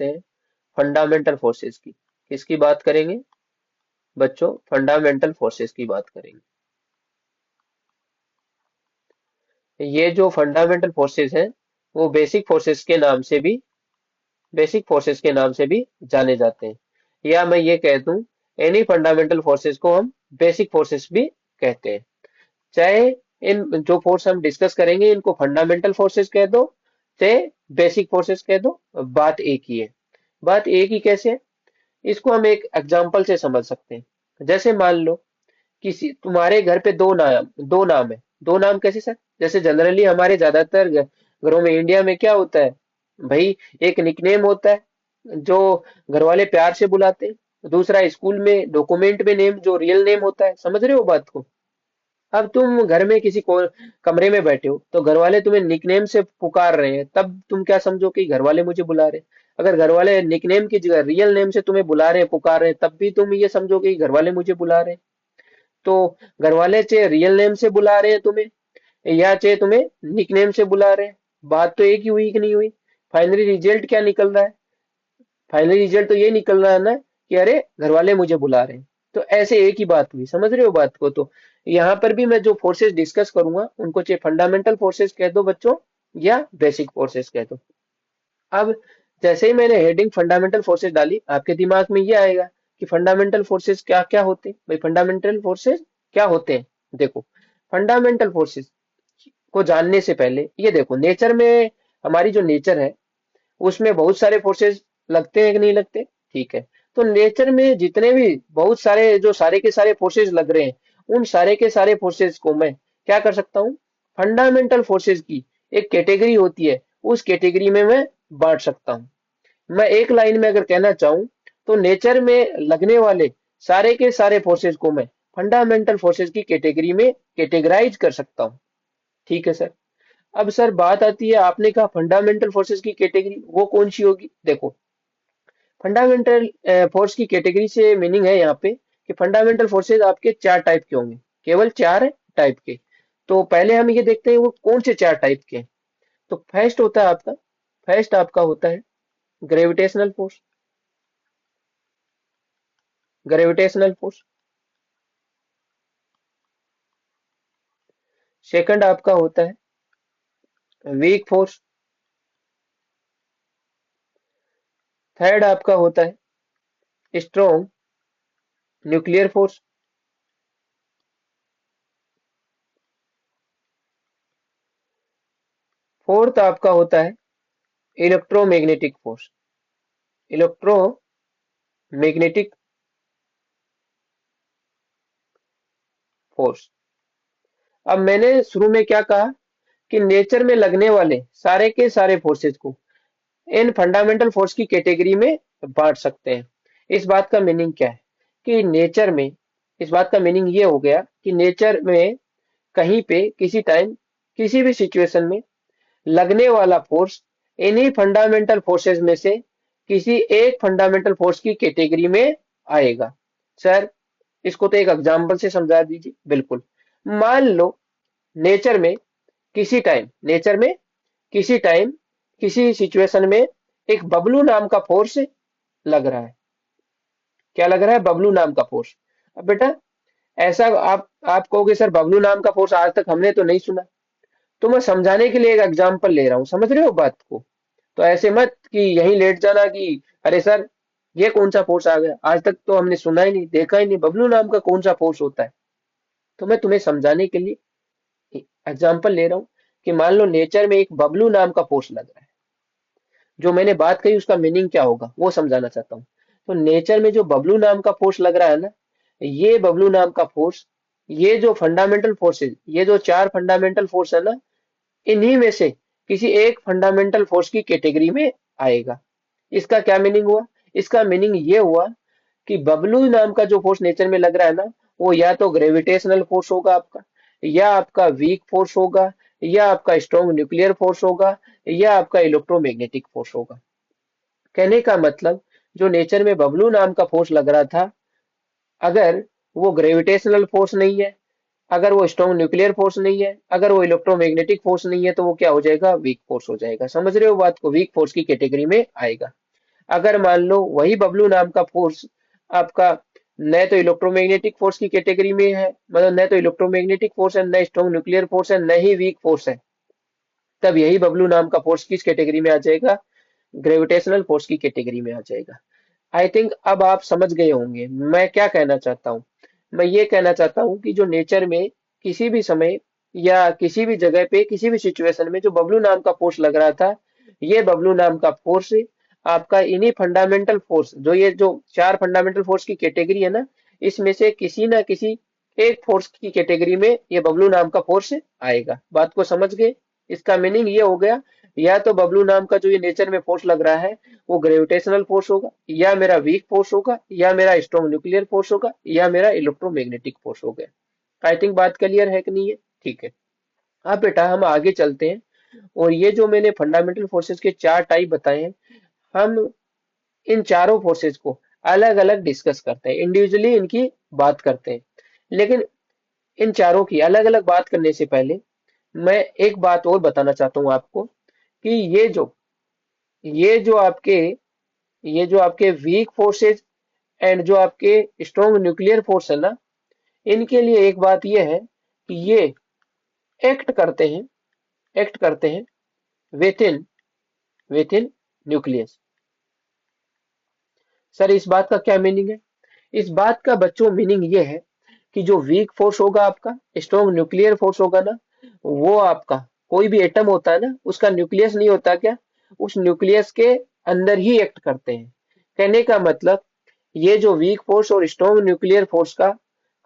सकते हैं? Fundamental forces की। किसकी बात करेंगे बच्चों? फंडामेंटल फोर्सेस की बात करेंगे। ये जो फंडामेंटल फोर्सेस हैं वो बेसिक फोर्सेस के नाम से भी जाने जाते हैं, या मैं ये कह दूं एनी फंडामेंटल फोर्सेस को हम बेसिक फोर्सेस भी कहते हैं। चाहे इन जो फोर्स हम डिस्कस करेंगे इनको फंडामेंटल फोर्सेस कह दो, चाहे बेसिक फोर्सेस कह दो, बात एक ही है। बात एक ही कैसे है? इसको हम एक एग्जांपल से समझ सकते हैं। जैसे मान लो किसी तुम्हारे घर पे दो नाम है। दो नाम कैसे सर? जैसे जनरली हमारे ज्यादातर घरों में इंडिया में क्या होता है भाई, एक निकनेम होता है जो घर वाले प्यार से बुलाते हैं, दूसरा स्कूल में डॉक्यूमेंट में नेम जो रियल नेम होता है। समझ रहे हो बात को? अब तुम घर में किसी को कमरे में बैठे हो तो घर वाले तुम्हें निकनेम से पुकार रहे हैं, तब तुम क्या समझो कि घर वाले मुझे बुला रहे हैं। अगर घर वाले निकनेम की जगह रियल नेम से तुम्हें बुला रहे हैं, पुकार रहे हैं, तब भी तुम ये समझो कि घर वाले मुझे बुला रहे हैं। तो घर वाले चाहे रियल नेम से बुला रहे हैं तुम्हें, या चाहे तुम्हें निकनेम से बुला रहे हैं, बात तो एक ही हुई कि नहीं हुई? फाइनली रिजल्ट क्या निकल रहा है? फाइनली रिजल्ट तो ये निकल रहा है ना कि अरे घर वाले मुझे बुला रहे हैं। तो ऐसे एक ही बात हुई। समझ रहे हो बात को? तो यहाँ पर भी मैं जो फोर्सेस डिस्कस करूंगा उनको चाहे फंडामेंटल फोर्सेस कह दो बच्चों, या बेसिक फोर्सेस कह दो। अब जैसे ही मैंने हेडिंग फंडामेंटल फोर्सेस डाली, आपके दिमाग में ये आएगा कि फंडामेंटल फोर्सेस क्या क्या होते हैं भाई? फंडामेंटल फोर्सेस क्या होते हैं? देखो, फंडामेंटल फोर्सेस को जानने से पहले ये देखो, नेचर में हमारी जो नेचर है उसमें बहुत सारे फोर्सेस लगते हैं कि नहीं लगते? ठीक है। तो नेचर में जितने भी बहुत सारे जो सारे के सारे फोर्सेस लग रहे हैं, उन सारे के सारे फोर्सेस को मैं क्या कर सकता हूँ? फंडामेंटल फोर्सेस की एक कैटेगरी होती है, उस कैटेगरी में मैं बांट सकता हूँ। मैं एक लाइन में अगर कहना चाहूँ तो नेचर में लगने वाले सारे के सारे फोर्सेस को मैं फंडामेंटल फोर्सेस की कैटेगरी में कैटेगराइज कर सकता हूँ। ठीक है सर। अब सर बात आती है, आपने कहा फंडामेंटल फोर्सेस की कैटेगरी वो कौन सी होगी? देखो, फंडामेंटल फोर्स की कैटेगरी से मीनिंग है यहाँ पे कि फंडामेंटल फोर्सेस आपके चार टाइप के होंगे, केवल चार टाइप के। तो पहले हम ये देखते हैं वो कौन से चार टाइप के हैं। तो फर्स्ट आपका होता है gravitational force. Gravitational force. Second आपका होता है वीक फोर्स। थर्ड आपका होता है स्ट्रॉन्ग न्यूक्लियर फोर्स। फोर्थ आपका होता है इलेक्ट्रोमैग्नेटिक फोर्स। Electromagnetic force. अब मैंने शुरू में क्या कहा कि नेचर में लगने वाले सारे के सारे फोर्सेस को इन फंडामेंटल फोर्स की कैटेगरी में बांट सकते हैं। इस बात का मीनिंग क्या है कि नेचर में, इस बात का मीनिंग ये हो गया कि नेचर में कहीं पे किसी टाइम किसी भी सिचुएशन में लगने वाला फोर्स इन्हीं फंडामेंटल फोर्सेस में से किसी एक फंडामेंटल फोर्स की कैटेगरी में आएगा। सर इसको तो एक एग्जांपल से समझा दीजिए। बिल्कुल। मान लो नेचर में किसी टाइम किसी सिचुएशन में एक बबलू नाम का फोर्स लग रहा है। क्या लग रहा है? बबलू नाम का फोर्स। अब बेटा ऐसा आप कहोगे सर बबलू नाम का फोर्स आज तक हमने तो नहीं सुना। तो मैं समझाने के लिए एक एग्जांपल ले रहा हूँ। समझ रहे हो बात को? तो ऐसे मत कि यहीं लेट जाना कि अरे सर ये कौन सा फोर्स आ गया, आज तक तो हमने सुना ही नहीं, देखा ही नहीं, बबलू नाम का कौन सा फोर्स होता है। तो मैं तुम्हें समझाने के लिए एग्जांपल ले रहा हूँ कि मान लो नेचर में एक बबलू नाम का फोर्स लग रहा है। जो मैंने बात कही उसका मीनिंग क्या होगा वो समझाना चाहता हूँ। तो नेचर में जो बबलू नाम का फोर्स लग रहा है ना, ये बबलू नाम का फोर्स, ये जो फंडामेंटल फोर्स है, ये जो चार फंडामेंटल फोर्स है ना, इन्हीं में से किसी एक फंडामेंटल फोर्स की कैटेगरी में आएगा। इसका क्या मीनिंग हुआ? इसका मीनिंग ये हुआ कि बबलू नाम का जो फोर्स नेचर में लग रहा है ना, वो या तो ग्रेविटेशनल फोर्स होगा आपका, या आपका वीक फोर्स होगा, या आपका स्ट्रॉन्ग न्यूक्लियर फोर्स होगा, या आपका इलेक्ट्रोमैग्नेटिक फोर्स होगा। कहने का मतलब जो नेचर में बबलू नाम का फोर्स लग रहा था, अगर वो ग्रेविटेशनल फोर्स नहीं है, अगर वो स्ट्रॉन्ग न्यूक्लियर फोर्स नहीं है, अगर वो इलेक्ट्रोमैग्नेटिक फोर्स नहीं है, तो वो क्या हो जाएगा? वीक फोर्स हो जाएगा। समझ रहे हो बात को? वीक फोर्स की कैटेगरी में आएगा। अगर मान लो वही बबलू नाम का फोर्स आपका न तो इलेक्ट्रोमैग्नेटिक फोर्स की कैटेगरी में है, मतलब न तो इलेक्ट्रोमैग्नेटिक फोर्स है, न स्ट्रॉन्ग न्यूक्लियर फोर्स है, न ही वीक फोर्स है, तब यही बबलू नाम का फोर्स किस कैटेगरी में आ जाएगा? ग्रेविटेशनल फोर्स की कैटेगरी में आ जाएगा। आई थिंक अब आप समझ गए होंगे मैं क्या कहना चाहता हूँ। मैं ये कहना चाहता हूँ कि जो नेचर में किसी भी समय या किसी भी जगह पे किसी भी सिचुएशन में जो बबलू नाम का फोर्स लग रहा था, ये बबलू नाम का फोर्स आपका इन्हीं फंडामेंटल फोर्स, जो ये जो चार फंडामेंटल फोर्स की कैटेगरी है ना, इसमें से किसी ना किसी एक फोर्स की कैटेगरी में ये बबलू नाम का फोर्स आएगा। बात को समझ गए? इसका मीनिंग ये हो गया, या तो बबलू नाम का जो ये नेचर में फोर्स लग रहा है वो ग्रेविटेशनल फोर्स होगा, या मेरा वीक फोर्स होगा, या मेरा स्ट्रॉन्ग न्यूक्लियर फोर्स होगा, या मेरा इलेक्ट्रोमैग्नेटिक फोर्स होगा। आई थिंक बात क्लियर है कि नहीं है? ठीक है। अब बेटा हम आगे चलते हैं, और ये जो मैंने फंडामेंटल फोर्सेस के चार टाइप बताए हैं, हम इन चारों फोर्सेस को अलग अलग डिस्कस करते हैं, इंडिविजुअली इनकी बात करते हैं। लेकिन इन चारों की अलग अलग बात करने से पहले मैं एक बात और बताना चाहता हूँ आपको, कि ये जो ये जो आपके वीक फोर्सेस एंड जो आपके स्ट्रॉन्ग न्यूक्लियर फोर्स है ना, इनके लिए एक बात ये है कि ये एक्ट करते हैं एक्ट करते हैं with in with in nucleus. Sir इस बात का क्या मीनिंग है? इस बात का बच्चों मीनिंग ये है कि जो वीक फोर्स होगा आपका, स्ट्रॉन्ग न्यूक्लियर फोर्स होगा ना, वो आपका कोई भी एटम होता है ना, उसका न्यूक्लियस नहीं होता क्या, उस न्यूक्लियस के अंदर ही एक्ट करते हैं। कहने का मतलब ये जो वीक फोर्स और स्ट्रॉन्ग न्यूक्लियर फोर्स का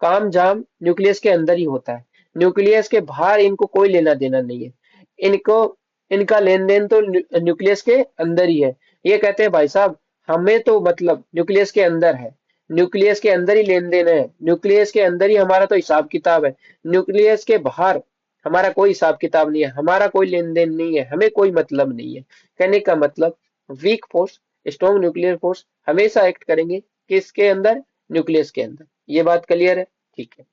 काम जाम न्यूक्लियस के अंदर ही होता है। न्यूक्लियस के बाहर इनको कोई लेना देना नहीं है। इनको इनका लेन देन तो न्यूक्लियस के अंदर ही है। ये कहते हैं भाई साहब हमें तो मतलब न्यूक्लियस के अंदर है, न्यूक्लियस के अंदर ही लेन देन है, न्यूक्लियस के अंदर ही हमारा तो हिसाब किताब है, न्यूक्लियस के बाहर हमारा कोई हिसाब किताब नहीं है, हमारा कोई लेन देन नहीं है, हमें कोई मतलब नहीं है। कहने का मतलब weak force, strong nuclear force हमेशा एक्ट करेंगे किसके अंदर? न्यूक्लियस के अंदर। ये बात क्लियर है? ठीक है।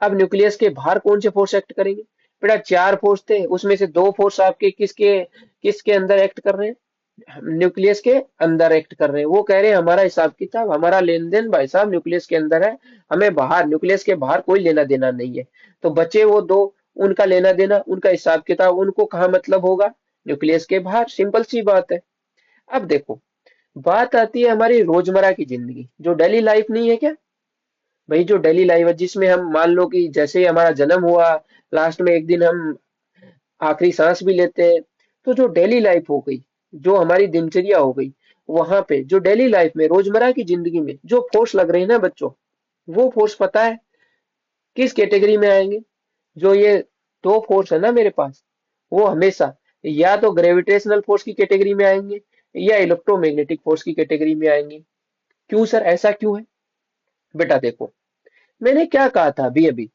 अब न्यूक्लियस के बाहर कौन से फोर्स एक्ट करेंगे? बेटा चार फोर्स थे, उसमें से दो फोर्स आपके किसके किसके अंदर एक्ट कर रहे हैं? न्यूक्लियस के अंदर एक्ट कर रहे हैं। वो कह रहे हैं हमारा हिसाब किताब, हमारा लेन देन भाई साहब न्यूक्लियस के अंदर है, हमें बाहर न्यूक्लियस के बाहर कोई लेना देना नहीं है। तो बचे वो दो, उनका लेना देना, उनका हिसाब किताब उनको कहाँ मतलब होगा? न्यूक्लियस के बाहर। सिंपल सी बात है। अब देखो, बात आती है हमारी रोजमर्रा की जिंदगी, जो डेली लाइफ नहीं है क्या? भाई जो डेली लाइफ है, जिसमें हम मान लो कि जैसे ही हमारा जन्म हुआ, लास्ट में एक दिन हम आखिरी सांस भी लेते हैं, तो जो डेली लाइफ हो गई, जो हमारी दिनचर्या हो गई, वहां पे जो डेली लाइफ में रोजमर्रा की जिंदगी में जो फोर्स लग रहे हैं ना बच्चों, वो फोर्स पता है किस कैटेगरी में आएंगे? जो ये दो फोर्स है ना मेरे पास, वो हमेशा या तो ग्रेविटेशनल फोर्स की कैटेगरी में आएंगे, या इलेक्ट्रोमैग्नेटिक फोर्स की कैटेगरी में आएंगे। क्यों सर, ऐसा क्यों है? बेटा देखो, मैंने क्या कहा था अभी अभी,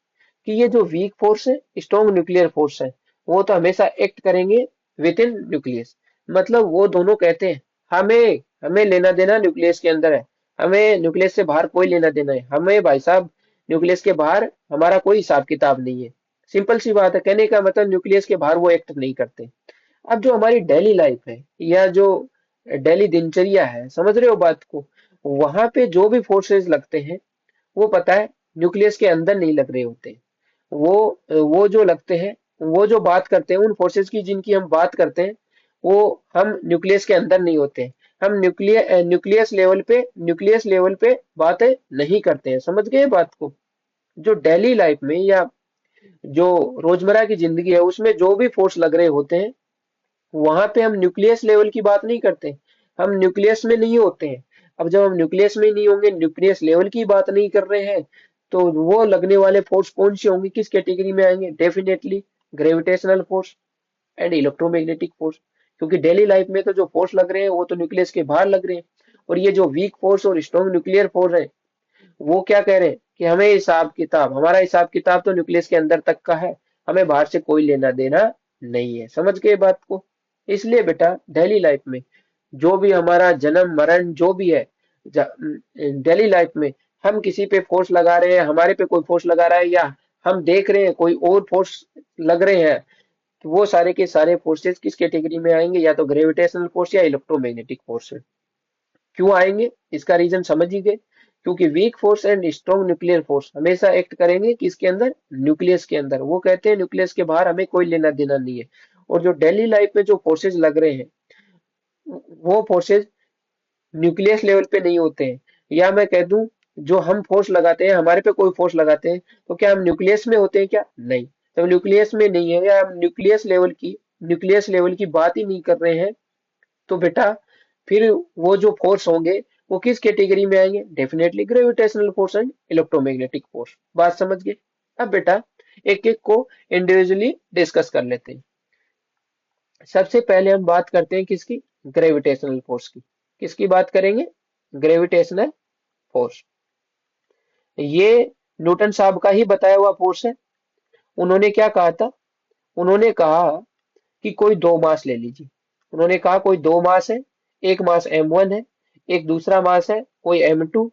कि ये जो वीक फोर्स है, स्ट्रॉन्ग न्यूक्लियर फोर्स है, वो तो हमेशा एक्ट करेंगे विद इन न्यूक्लियस। मतलब वो दोनों कहते हैं हमें हमें लेना देना न्यूक्लियस के अंदर है, हमें न्यूक्लियस से बाहर कोई लेना देना है, हमें भाई साहब न्यूक्लियस के बाहर हमारा कोई हिसाब किताब नहीं है। सिंपल सी बात है, कहने का मतलब न्यूक्लियस के बाहर वो एक्ट नहीं करते। अब जो हमारी डेली लाइफ है, या जो डेली दिनचर्या है, समझ रहे हो बात को, वहां पे जो भी फोर्सेस लगते हैं, वो पता है न्यूक्लियस के अंदर नहीं लग रहे होते। वो जो लगते हैं, वो जो बात करते हैं, उन फोर्सेस की जिनकी हम बात करते हैं, वो हम न्यूक्लियस के अंदर नहीं होते हैं। हम न्यूक्लियस लेवल पे बातें नहीं करते हैं। समझ गए बात को? जो डेली लाइफ में या जो रोजमर्रा की जिंदगी है, उसमें जो भी फोर्स लग रहे होते हैं, वहां पे हम न्यूक्लियस लेवल की बात नहीं करते, हम न्यूक्लियस में नहीं होते हैं। अब जब हम न्यूक्लियस में नहीं होंगे, न्यूक्लियस लेवल की बात नहीं कर रहे हैं, तो वो लगने वाले फोर्स कौन से होंगे, किस कैटेगरी में आएंगे? Definitely gravitational force and electromagnetic force. क्योंकि डेली लाइफ में तो जो फोर्स लग रहे हैं वो तो न्यूक्लियस के बाहर लग रहे हैं। और ये जो वीक फोर्स और स्ट्रॉन्ग न्यूक्लियर फोर्स है, वो क्या कह रहे हैं कि हमें हिसाब किताब, हमारा हिसाब किताब तो न्यूक्लियस के अंदर तक का है, हमें बाहर से कोई लेना देना नहीं है। समझ गए बात को? इसलिए बेटा डेली लाइफ में जो भी हमारा जन्म मरण जो भी है, डेली लाइफ में हम किसी पे फोर्स लगा रहे हैं, हमारे पे कोई फोर्स लगा रहा है, या हम देख रहे हैं कोई और फोर्स लग रहे हैं, तो वो सारे के सारे फोर्सेस किस कैटेगरी में आएंगे, या तो ग्रेविटेशनल फोर्स या इलेक्ट्रोमैग्नेटिक फोर्स। क्यों आएंगे, इसका रीजन समझ ही गए। क्योंकि weak force and strong nuclear force हमेशा एक्ट करेंगे किसके अंदर, न्यूक्लियस के अंदर। वो कहते हैं न्यूक्लियस के बाहर हमें कोई लेना देना नहीं है। और जो डेली लाइफ में जो फोर्सेज लग रहे हैं, वो फोर्सेज न्यूक्लियस लेवल पे नहीं होते हैं। या मैं कह दूं, जो हम फोर्स लगाते हैं, हमारे पे कोई फोर्स लगाते हैं, तो क्या हम न्यूक्लियस में होते हैं क्या, नहीं। तो न्यूक्लियस में नहीं है, या हम न्यूक्लियस लेवल की बात ही नहीं कर रहे हैं, तो बेटा फिर वो जो फोर्स होंगे वो किस कैटेगरी में आएंगे, definitely gravitational force and electromagnetic force. बात समझ गए। अब बेटा एक एक को इंडिविजुअली डिस्कस कर लेते हैं। सबसे पहले हम बात करते हैं किसकी, ग्रेविटेशनल फोर्स की। किसकी बात करेंगे, ग्रेविटेशनल फोर्स। ये न्यूटन साहब का ही बताया हुआ फोर्स है। उन्होंने क्या कहा था, उन्होंने कहा कि कोई दो मास ले लीजिए। उन्होंने कहा कोई दो मास है, एक मास m1 है, एक दूसरा मास है कोई m2,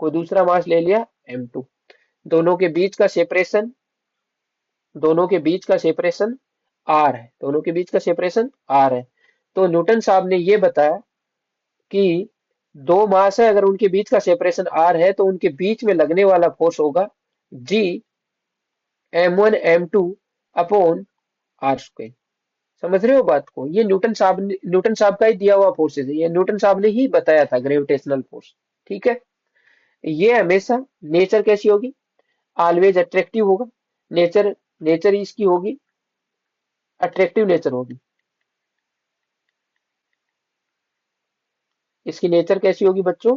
कोई दूसरा मास ले लिया m2। दोनों के बीच का सेपरेशन, दोनों के बीच का सेपरेशन r है, दोनों के बीच का सेपरेशन r है। तो न्यूटन साहब ने ये बताया कि दो मास है, अगर उनके बीच का सेपरेशन r है, तो उनके बीच में लगने वाला फोर्स होगा g m1 m2 upon r square. समझ रहे हो बात को, ये न्यूटन साहब का ही दिया हुआ फोर्सेज है, ये न्यूटन साहब ने ही बताया था ग्रेविटेशनल फोर्स। ठीक है। ये हमेशा नेचर कैसी होगी, ऑलवेज अट्रैक्टिव होगा। नेचर नेचर इसकी होगी अट्रैक्टिव नेचर होगी। इसकी नेचर कैसी होगी बच्चों,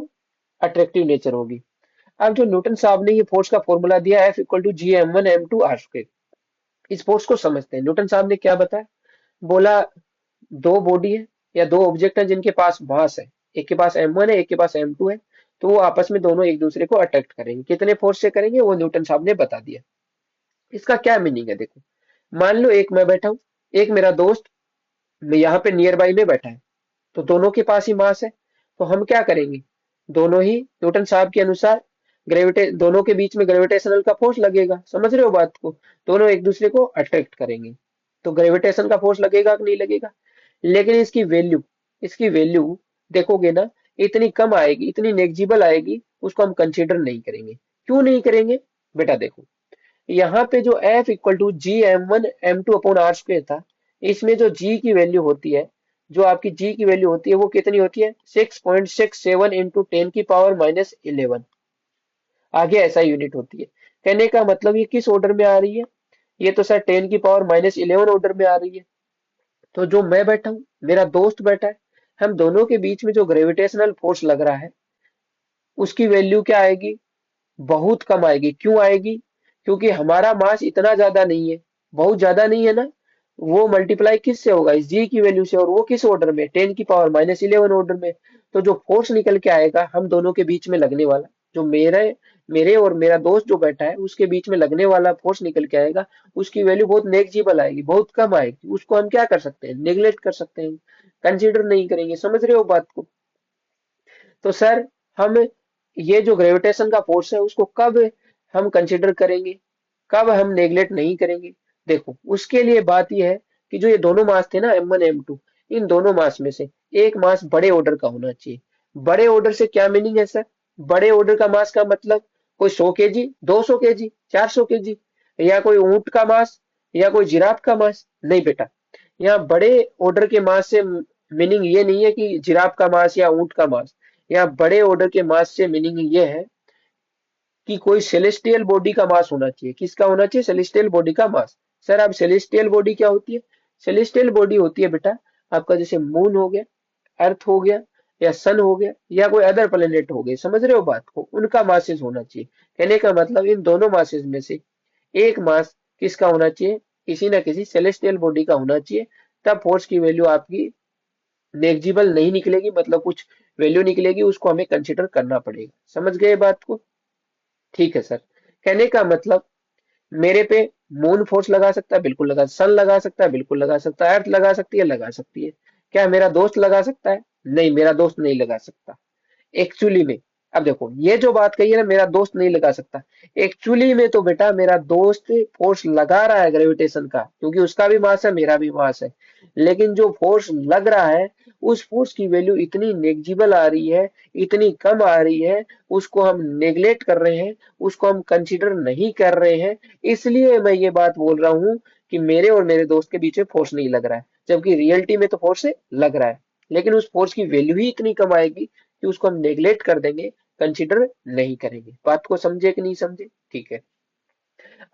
अट्रैक्टिव नेचर होगी। अब जो न्यूटन साहब ने ये फोर्स का फॉर्मूला दिया, F equal to G M one M two R square, इस फोर्स को समझते हैं। न्यूटन साहब ने क्या बताया, बोला दो बॉडी है या दो ऑब्जेक्ट है जिनके पास मास है, एक के पास m1 है, एक के पास m2 है, तो वो आपस में दोनों एक दूसरे को अट्रैक्ट करेंगे। कितने फोर्स से करेंगे, वो न्यूटन साहब ने बता दिया। इसका क्या मीनिंग है, देखो मान लो एक मैं बैठा हूं, एक मेरा दोस्त यहाँ पे नियर बाई में बैठा है, तो दोनों के पास ही मास है। तो हम क्या करेंगे, दोनों ही न्यूटन साहब के अनुसार ग्रेविटे दोनों के बीच में ग्रेविटेशनल का फोर्स लगेगा। समझ रहे हो बात को, दोनों एक दूसरे को अट्रैक्ट करेंगे, तो ग्रेविटेशन का फोर्स लगेगा कि नहीं लगेगा। लेकिन इसकी वैल्यू देखोगे ना, इतनी कम आएगी, इतनी नेग्जिबल आएगी, उसको हम कंसीडर नहीं करेंगे। क्यों नहीं करेंगे, बेटा देखो यहाँ पे जो F equal to G m1 m2 upon R square था, इसमें जो G की वैल्यू होती है, जो आपकी G की वैल्यू होती है वो कितनी होती है, 6.67 इंटू 10 की पावर माइनस 11। आगे ऐसा यूनिट होती है। कहने का मतलब ये किस ऑर्डर में आ रही है, ये तो सर 10 की पावर माइनस 11 ऑर्डर में आ रही है। तो जो मैं बैठा हूँ, मेरा दोस्त बैठा है, हम दोनों के बीच में जो ग्रेविटेशनल फोर्स लग रहा है, उसकी वैल्यू क्या आएगी, बहुत कम आएगी। क्यों आएगी, क्योंकि हमारा मास इतना ज्यादा नहीं है, बहुत ज्यादा नहीं है ना। वो मल्टीप्लाई किस से होगा, इस जी की वैल्यू से, और वो किस ऑर्डर में, 10 की पावर माइनस 11 ऑर्डर में। तो जो फोर्स निकल के आएगा हम दोनों के बीच में लगने वाला, जो मेरे मेरे और मेरा दोस्त जो बैठा है उसके बीच में लगने वाला फोर्स निकल के आएगा, उसकी वैल्यू बहुत नेग्जिबल आएगी, बहुत कम आएगी। उसको हम क्या कर सकते हैं, नेग्लेक्ट कर सकते हैं, कंसीडर नहीं करेंगे। समझ रहे हो बात को। तो सर हम ये जो ग्रेविटेशन का फोर्स है उसको कब हम कंसीडर करेंगे, कब हम नेग्लेक्ट नहीं करेंगे। देखो उसके लिए बात यह है कि जो ये दोनों मास थे ना m1 m2, इन दोनों मास में से एक मास बड़े ऑर्डर का होना चाहिए। बड़े ऑर्डर से क्या मीनिंग है सर, बड़े ऑर्डर का मास का मतलब कोई 100 kg, 200 kg, 400 kg, या कोई ऊंट का मास, या कोई जिराफ का मास, नहीं बेटा। यहाँ बड़े ऑर्डर के मास से मीनिंग ये नहीं है कि जिराफ का मास या ऊंट का मास। यहाँ बड़े ऑर्डर के मास से मीनिंग ये है कि कोई सेलेस्टियल बॉडी का मास होना चाहिए। किसका होना चाहिए, सेलेस्टियल बॉडी का मास। सर अब सेलेस्टियल बॉडी क्या होती है, सेलेस्टियल बॉडी होती है बेटा आपका जैसे मून हो गया, अर्थ हो गया, या सन हो गया, या कोई अदर प्लेनेट हो गए। समझ रहे हो बात को, उनका मासेस होना चाहिए। कहने का मतलब इन दोनों मासेस में से एक मास किसका होना चाहिए, किसी ना किसी सेलेस्टियल बॉडी का होना चाहिए। तब फोर्स की वैल्यू आपकी नेग्जिबल नहीं निकलेगी, मतलब कुछ वैल्यू निकलेगी, उसको हमें कंसिडर करना पड़ेगा। समझ गए बात को। ठीक है सर। कहने का मतलब मेरे पे मून फोर्स लगा सकता है, बिल्कुल लगा, सन लगा सकता है, बिल्कुल लगा सकता है, अर्थ लगा सकती है, लगा सकती है। क्या मेरा दोस्त लगा सकता है, नहीं मेरा दोस्त नहीं लगा सकता। एक्चुअली में अब देखो ये जो बात कही है ना, मेरा दोस्त नहीं लगा सकता। एक्चुअली में तो बेटा मेरा दोस्त फोर्स लगा रहा है ग्रेविटेशन का, क्योंकि उसका भी मास है मेरा भी मास है। लेकिन जो फोर्स लग रहा है, उस फोर्स की वैल्यू इतनी नेग्जिबल आ रही है, इतनी कम आ रही है, उसको हम नेग्लेक्ट कर रहे हैं, उसको हम कंसीडर नहीं कर रहे हैं। इसलिए मैं ये बात बोल रहा हूँ कि मेरे और मेरे दोस्त के बीच में फोर्स नहीं लग रहा है, जबकि रियलिटी में तो फोर्स लग रहा है। लेकिन उस फोर्स की वैल्यू ही इतनी कम आएगी कि उसको हम नेग्लेक्ट कर देंगे, कंसीडर नहीं करेंगे। बात को समझे कि नहीं समझे? ठीक है।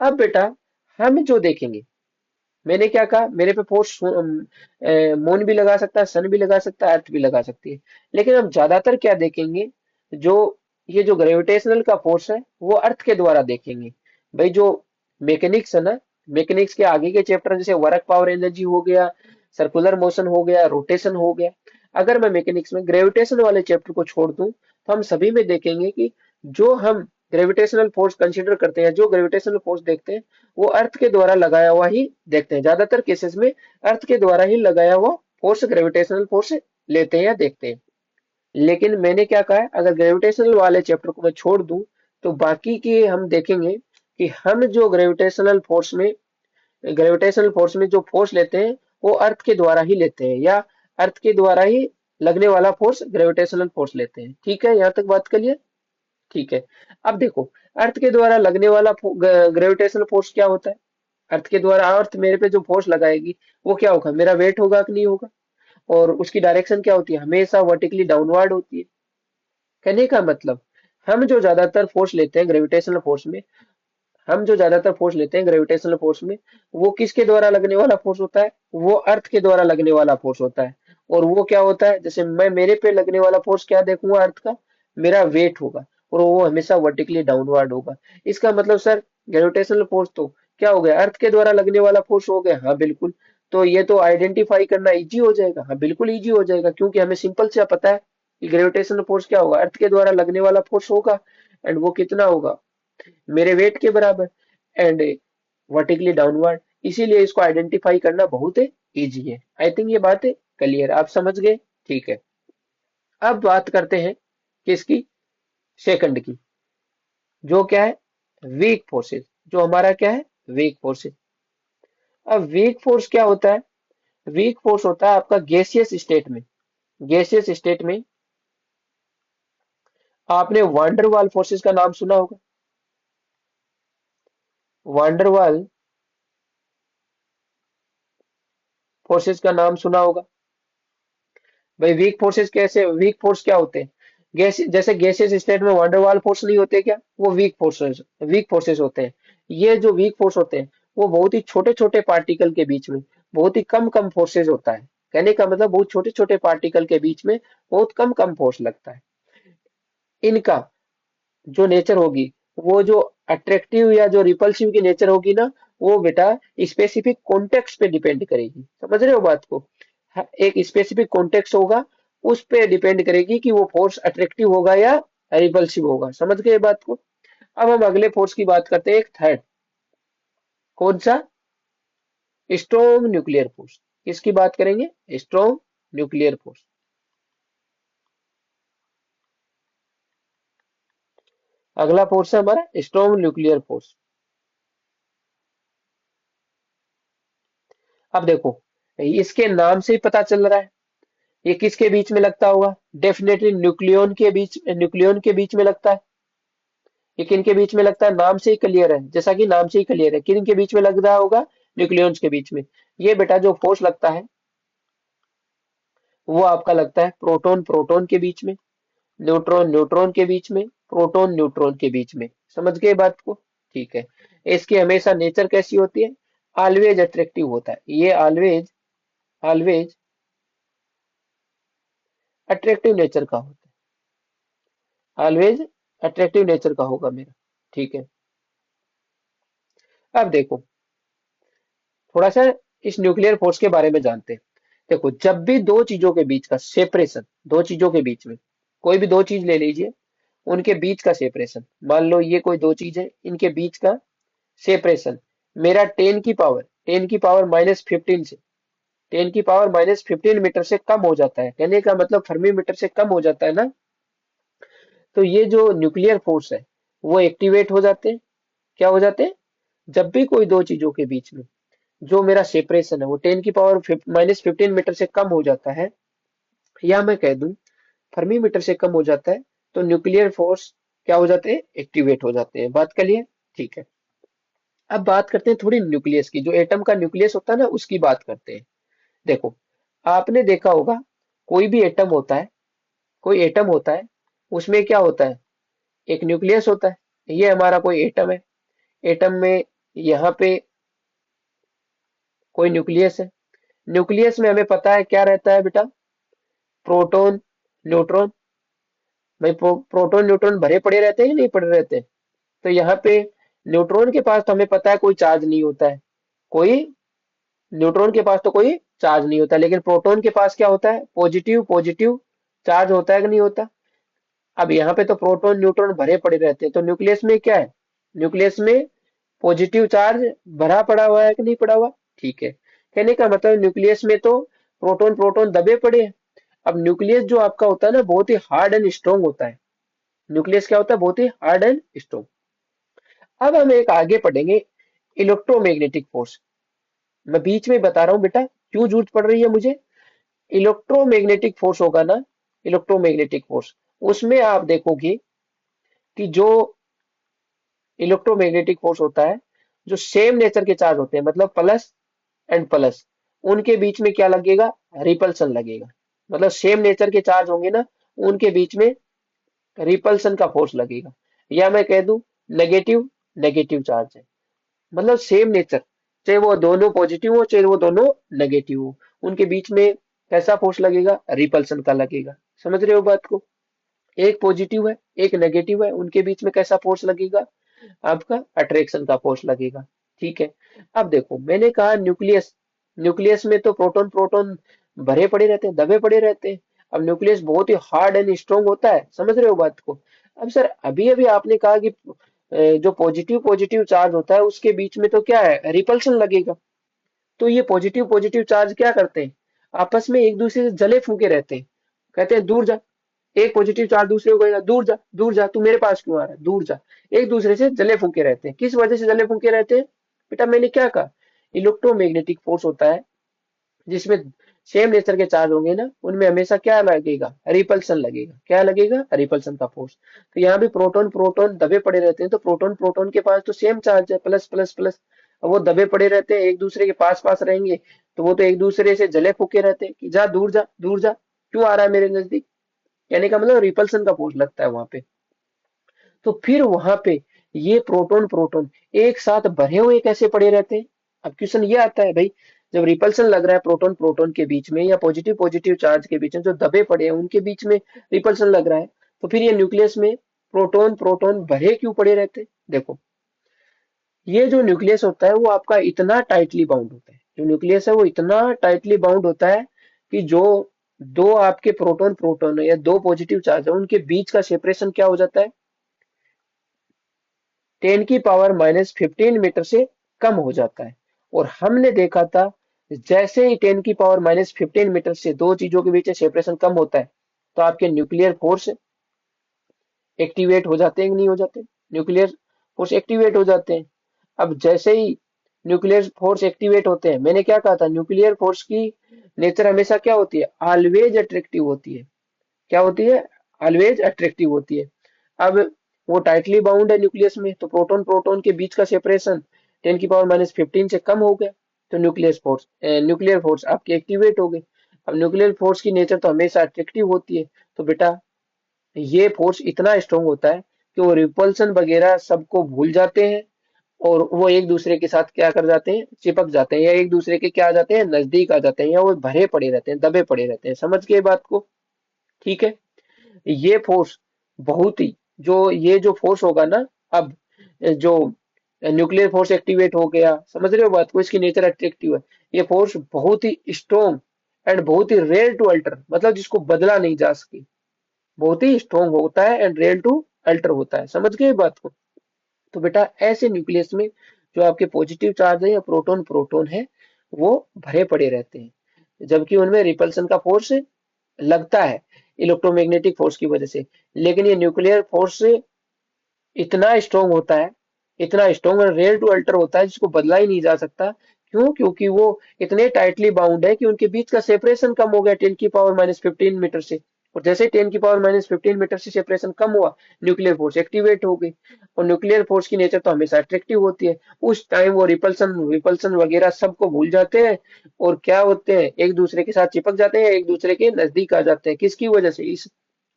अब बेटा हम जो देखेंगे, मैंने क्या कहा, मेरे पे फोर्स मून भी लगा सकता है, सन भी लगा सकता है, अर्थ भी लगा सकती है। लेकिन हम ज्यादातर क्या देखेंगे, जो ये जो ग्रेविटेशनल का फोर्स है वो अर्थ के द्वारा देखेंगे। भाई जो मैकेनिक्स है ना, मैकेनिक्स के आगे के चैप्टर जैसे वर्क पावर एनर्जी हो गया, सर्कुलर मोशन हो गया, रोटेशन हो गया, अगर मैं मैकेनिक्स में ग्रेविटेशन वाले चैप्टर को छोड़ दूं तो हम सभी में देखेंगे कि जो हम ग्रेविटेशनल फोर्स कंसीडर करते हैं, जो ग्रेविटेशनल फोर्स देखते हैं, वो अर्थ के द्वारा लगाया हुआ ही देखते हैं। ज्यादातर केसेस में अर्थ के द्वारा ही लगाया हुआ फोर्स ग्रेविटेशनल फोर्स लेते हैं या देखते हैं। लेकिन मैंने क्या कहा है, अगर ग्रेविटेशनल वाले चैप्टर को मैं छोड़ दूं तो बाकी के हम देखेंगे कि हम जो ग्रेविटेशनल फोर्स में जो फोर्स लेते हैं वो अर्थ के द्वारा ही लेते हैं, या अर्थ के द्वारा ही लगने वाला फोर्स ग्रेविटेशनल फोर्स लेते हैं। ठीक है, यहाँ तक बात क्लियर? ठीक है। अब देखो, अर्थ के द्वारा लगने वाला ग्रेविटेशनल फोर्स क्या होता है? अर्थ के द्वारा अर्थ मेरे पे जो फोर्स लगाएगी वो क्या होगा, मेरा वेट होगा कि नहीं होगा? और उसकी डायरेक्शन क्या होती है, हमेशा वर्टिकली डाउनवर्ड होती है। कहने का मतलब, हम जो ज्यादातर फोर्स लेते हैं ग्रेविटेशनल फोर्स में हम जो ज्यादातर फोर्स लेते हैं ग्रेविटेशनल फोर्स में, वो किसके द्वारा लगने वाला फोर्स होता है? वो अर्थ के द्वारा लगने वाला फोर्स होता है। और वो क्या होता है, जैसे मैं मेरे पे लगने वाला फोर्स क्या देखूंगा अर्थ का, मेरा वेट होगा, और वो हमेशा वर्टिकली डाउनवर्ड होगा। इसका मतलब सर, ग्रेविटेशनल फोर्स तो क्या हो गया, अर्थ के द्वारा लगने वाला फोर्स हो गया। हाँ बिल्कुल। तो ये तो आइडेंटिफाई करना इजी हो जाएगा। हाँ बिल्कुल इजी हो जाएगा, क्योंकि हमें सिंपल से पता है कि ग्रेविटेशनल फोर्स क्या होगा, अर्थ के द्वारा लगने वाला फोर्स होगा। एंड वो कितना होगा, मेरे वेट के बराबर, एंड वर्टिकली डाउनवर्ड। इसीलिए इसको आइडेंटिफाई करना बहुत इजी है। आई थिंक ये बात क्लियर, आप समझ गए? ठीक है। अब बात करते हैं किसकी, सेकंड की, जो क्या है, वीक फोर्सेस। जो हमारा क्या है, वीक फोर्सेस। अब वीक फोर्स क्या होता है? वीक फोर्स होता है आपका गैसियस स्टेट में। गैसियस स्टेट में आपने वांडरवाल फोर्सेस का नाम सुना होगा। वांडरवाल फोर्सेस का नाम सुना होगा। भाई वीक फोर्सेस कैसे, वीक फोर्स क्या होते हैं? गैस जैसे गैसियस स्टेट में वंडरवाल फोर्स नहीं होते क्या, वो वीक फोर्सेस होते हैं। ये जो वीक फोर्स होते हैं वो बहुत ही छोटे छोटे पार्टिकल के बीच में बहुत ही कम कम फोर्सेस होता है। कहने का मतलब बहुत छोटे छोटे पार्टिकल के बीच में बहुत कम कम फोर्स लगता है। इनका जो नेचर होगी, वो जो अट्रैक्टिव या जो रिपल्सिव की नेचर होगी ना, वो बेटा स्पेसिफिक कॉन्टेक्स्ट पे डिपेंड करेगी। समझ रहे हो बात को? एक स्पेसिफिक कॉन्टेक्स्ट होगा, उस पे डिपेंड करेगी कि वो फोर्स अट्रैक्टिव होगा या रिपल्सिव होगा। समझ गए बात को? अब हम अगले फोर्स की बात करते हैं, एक थर्ड। कौन सा? Strong nuclear force. किसकी बात करेंगे? Strong nuclear force. अगला फोर्स है हमारा स्ट्रॉन्ग न्यूक्लियर फोर्स। अब देखो, इसके नाम से ही पता चल रहा है ये किसके बीच में लगता होगा। डेफिनेटली न्यूक्लियन के बीच में लगता है। ये किन के बीच में लगता है, नाम से ही क्लियर है, जैसा कि नाम से ही क्लियर है किन के बीच में लग रहा होगा, न्यूक्लियंस के बीच में। ये बेटा जो फोर्स लगता है वो आपका लगता है प्रोटॉन प्रोटॉन के बीच में, न्यूट्रॉन न्यूट्रॉन के बीच में, प्रोटॉन न्यूट्रॉन के बीच में। समझ गए बात को? ठीक है। इसकी हमेशा नेचर कैसी होती है, ऑलवेज अट्रैक्टिव होता है। ये ऑलवेज ऑलवेज अट्रैक्टिव नेचर का होता है, ऑलवेज अट्रैक्टिव नेचर का होगा मेरा। ठीक है। अब देखो, थोड़ा सा इस न्यूक्लियर फोर्स के बारे में जानते हैं। देखो, जब भी दो चीजों के बीच का सेपरेशन, दो चीजों के बीच में, कोई भी दो चीज ले लीजिए, उनके बीच का सेपरेशन, मान लो ये कोई दो चीज है, इनके बीच का सेपरेशन मेरा 10 की पावर -15 से 10 की पावर -15 मीटर से कम हो जाता है। कहने का मतलब फर्मी मीटर से कम हो जाता है ना, तो ये जो न्यूक्लियर फोर्स है वो एक्टिवेट हो जाते हैं। क्या हो जाते हैं? जब भी कोई दो चीजों के बीच में जो मेरा सेपरेशन है वो 10⁻⁻15 मीटर से कम हो जाता है, या मैं कह दूं फर्मी मीटर से कम हो जाता है, तो न्यूक्लियर फोर्स क्या हो जाते हैं? एक्टिवेट हो जाते हैं। बात कर लिए? ठीक है। अब बात करते हैं थोड़ी न्यूक्लियस की, जो एटम का न्यूक्लियस होता है ना उसकी बात करते हैं। देखो, आपने देखा होगा कोई भी एटम होता है, कोई एटम होता है, उसमें क्या होता है? एक न्यूक्लियस होता है। ये हमारा कोई एटम है। एटम में यहाँ पे कोई न्यूक्लियस है। न्यूक्लियस में हमें पता है क्या रहता है बेटा? Proton, neutron. भाई प्रोटॉन न्यूट्रॉन भरे पड़े रहते हैं कि नहीं पड़े रहते? तो यहाँ पे न्यूट्रॉन के पास तो हमें पता है कोई चार्ज नहीं होता है। कोई न्यूट्रॉन के पास तो कोई चार्ज नहीं होता, लेकिन प्रोटॉन के पास क्या होता है? पॉजिटिव पॉजिटिव चार्ज होता है कि नहीं होता? अब यहाँ पे तो प्रोटॉन न्यूट्रॉन भरे पड़े रहते हैं, तो न्यूक्लियस में क्या है? न्यूक्लियस में पॉजिटिव चार्ज भरा पड़ा हुआ है कि नहीं पड़ा हुआ? ठीक है। कहने का मतलब न्यूक्लियस में तो प्रोटॉन प्रोटॉन दबे पड़े हैं। अब न्यूक्लियस जो आपका होता है ना बहुत ही हार्ड एंड स्ट्रॉन्ग होता है। न्यूक्लियस क्या होता है? बहुत ही हार्ड एंड स्ट्रॉन्ग। अब हम एक आगे पढ़ेंगे, इलेक्ट्रोमैग्नेटिक फोर्स। मैं बीच में बता रहा हूँ बेटा क्यों जरूरत पड़ रही है मुझे। इलेक्ट्रोमैग्नेटिक फोर्स होगा ना, इलेक्ट्रोमैग्नेटिक फोर्स, उसमें आप देखोगे कि जो इलेक्ट्रोमैग्नेटिक फोर्स होता है, जो सेम नेचर के चार्ज होते हैं, मतलब प्लस एंड प्लस, उनके बीच में क्या लगेगा? रिपल्सन लगेगा। मतलब सेम नेचर के चार्ज होंगे ना, उनके बीच में रिपल्सन का फोर्स लगेगा। या मैं कह दूं नेगेटिव नेगेटिव चार्ज है, मतलब सेम नेचर, चाहे वो दोनों पॉजिटिव हो चाहे वो दोनों नेगेटिव हो, उनके बीच में कैसा फोर्स लगेगा? रिपल्सन का लगेगा। समझ रहे हो बात को? एक पॉजिटिव है एक नेगेटिव है, उनके बीच में कैसा फोर्स लगेगा? आपका अट्रैक्शन का फोर्स लगेगा। ठीक है। अब देखो मैंने कहा न्यूक्लियस, न्यूक्लियस में तो प्रोटॉन प्रोटॉन भरे पड़े रहते हैं, दबे पड़े रहते हैं। अब न्यूक्लियस बहुत ही हार्ड एंड स्ट्रॉन्ग होता है। समझ रहे हो बात को? अब सर अभी अभी आपने कहा कि जो पॉजिटिव पॉजिटिव चार्ज होता है उसके बीच में तो क्या है? रिपल्शन लगेगा। तो ये पॉजिटिव पॉजिटिव चार्ज क्या करते हैं? आपस में एक दूसरे से जले फूके रहते हैं। कहते हैं दूर जा। एक पॉजिटिव चार्ज दूसरे को कहेगा दूर जा, तू मेरे पास क्यों आ रहा है, दूर जा। एक दूसरे से जले फूके रहते हैं। किस वजह से जले फूके रहते हैं? बेटा मैंने क्या कहा? इलेक्ट्रोमैग्नेटिक फोर्स होता है, जिसमें सेम नेचर के चार्ज होंगे ना, उनमें हमेशा क्या लगेगा? रिपल्सन लगेगा। क्या लगेगा? रिपल्सन का फोर्स। तो यहाँ भी प्रोटॉन प्रोटॉन दबे पड़े रहते हैं, तो प्रोटॉन प्रोटॉन के पास तो सेम चार्ज है, प्लस प्लस प्लस। अब वो दबे पड़े रहते हैं, एक दूसरे के पास पास रहेंगे, तो वो तो एक दूसरे से जले फूके रहते हैं कि जा दूर जा दूर जा, क्यों आ रहा है मेरे नजदीक। कहने का मतलब रिपल्सन का फोर्स लगता है वहां पे। तो फिर वहां पे ये प्रोटॉन प्रोटॉन एक साथ भरे हुए कैसे पड़े रहते हैं? अब क्वेश्चन ये आता है भाई, जब रिपल्सन लग रहा है प्रोटॉन प्रोटॉन के बीच में या पॉजिटिव पॉजिटिव चार्ज के बीच में, जो दबे पड़े हैं उनके बीच में रिपल्सन लग रहा है, तो फिर ये न्यूक्लियस में प्रोटॉन प्रोटॉन भरे क्यों पड़े रहते हैं? देखो, ये जो न्यूक्लियस होता है वो आपका इतना टाइटली बाउंड होता है, जो न्यूक्लियस है वो इतना टाइटली बाउंड होता है कि जो दो आपके प्रोटॉन प्रोटॉन या दो पॉजिटिव चार्ज है उनके बीच का सेपरेशन क्या हो जाता है? 10⁻⁻15 मीटर से कम हो जाता है। और हमने देखा था जैसे ही 10⁻⁻15 मीटर से दो चीजों के बीच सेपरेशन कम होता है, तो आपके न्यूक्लियर फोर्स एक्टिवेट हो जाते हैं कि नहीं हो जाते? न्यूक्लियर फोर्स एक्टिवेट हो जाते हैं। अब जैसे ही न्यूक्लियर फोर्स एक्टिवेट होते हैं, मैंने क्या कहा था? न्यूक्लियर फोर्स की नेचर हमेशा क्या होती है? ऑलवेज अट्रैक्टिव होती है। क्या होती है? ऑलवेज अट्रैक्टिव होती है। अब वो टाइटली बाउंड है न्यूक्लियस में, तो प्रोटॉन प्रोटॉन के बीच का सेपरेशन 10⁻⁻15 से कम हो गया, तो न्यूक्लियर फोर्स आपकी एक्टिवेट हो गई। अब न्यूक्लियर फोर्स की नेचर तो हमेशा अट्रैक्टिव होती है, तो बेटा ये फोर्स इतना स्ट्रांग होता है कि वो रिपल्सन वगैरह सबको भूल जाते हैं, और वो एक दूसरे के साथ क्या कर जाते हैं? चिपक जाते हैं, या एक दूसरे के क्या आ जाते हैं? नजदीक आ जाते हैं, या वो भरे पड़े रहते हैं, दबे पड़े रहते हैं। समझ गए बात को? ठीक है। ये फोर्स बहुत ही, जो ये जो फोर्स होगा ना, अब जो न्यूक्लियर फोर्स एक्टिवेट हो गया, समझ रहे हो बात को? इसकी नेचर अट्रैक्टिव है। ये फोर्स बहुत ही स्ट्रॉन्ग एंड बहुत ही रेयर टू अल्टर, मतलब जिसको बदला नहीं जा सके, बहुत ही स्ट्रॉन्ग होता है एंड रेयर टू अल्टर होता है। समझ गए बात को? तो बेटा ऐसे न्यूक्लियस में जो आपके पॉजिटिव चार्ज है या प्रोटॉन प्रोटॉन है, वो भरे पड़े रहते हैं, जबकि उनमें रिपल्सन का फोर्स लगता है। इलेक्ट्रोमैग्नेटिक फोर्स की वजह से। लेकिन ये न्यूक्लियर फोर्स इतना स्ट्रोंग होता है, इतना स्ट्रोंग और रेयर टू अल्टर होता है, जिसको बदला ही नहीं जा सकता। क्यों? क्योंकि वो इतने टाइटली बाउंड है कि उनके बीच का सेपरेशन कम हो गया 10⁻⁻15 मीटर से। और जैसे 10⁻⁻15 मीटर से सेपरेशन कम हुआ, न्यूक्लियर फोर्स एक्टिवेट हो गई। और न्यूक्लियर फोर्स की नेचर तो हमेशा अट्रैक्टिव होती है। उस टाइम वो रिपल्सन विपल्सन वगैरह सबको भूल जाते हैं, और क्या होते हैं, एक दूसरे के साथ चिपक जाते हैं, एक दूसरे के नजदीक आ जाते हैं। किसकी वजह से? इस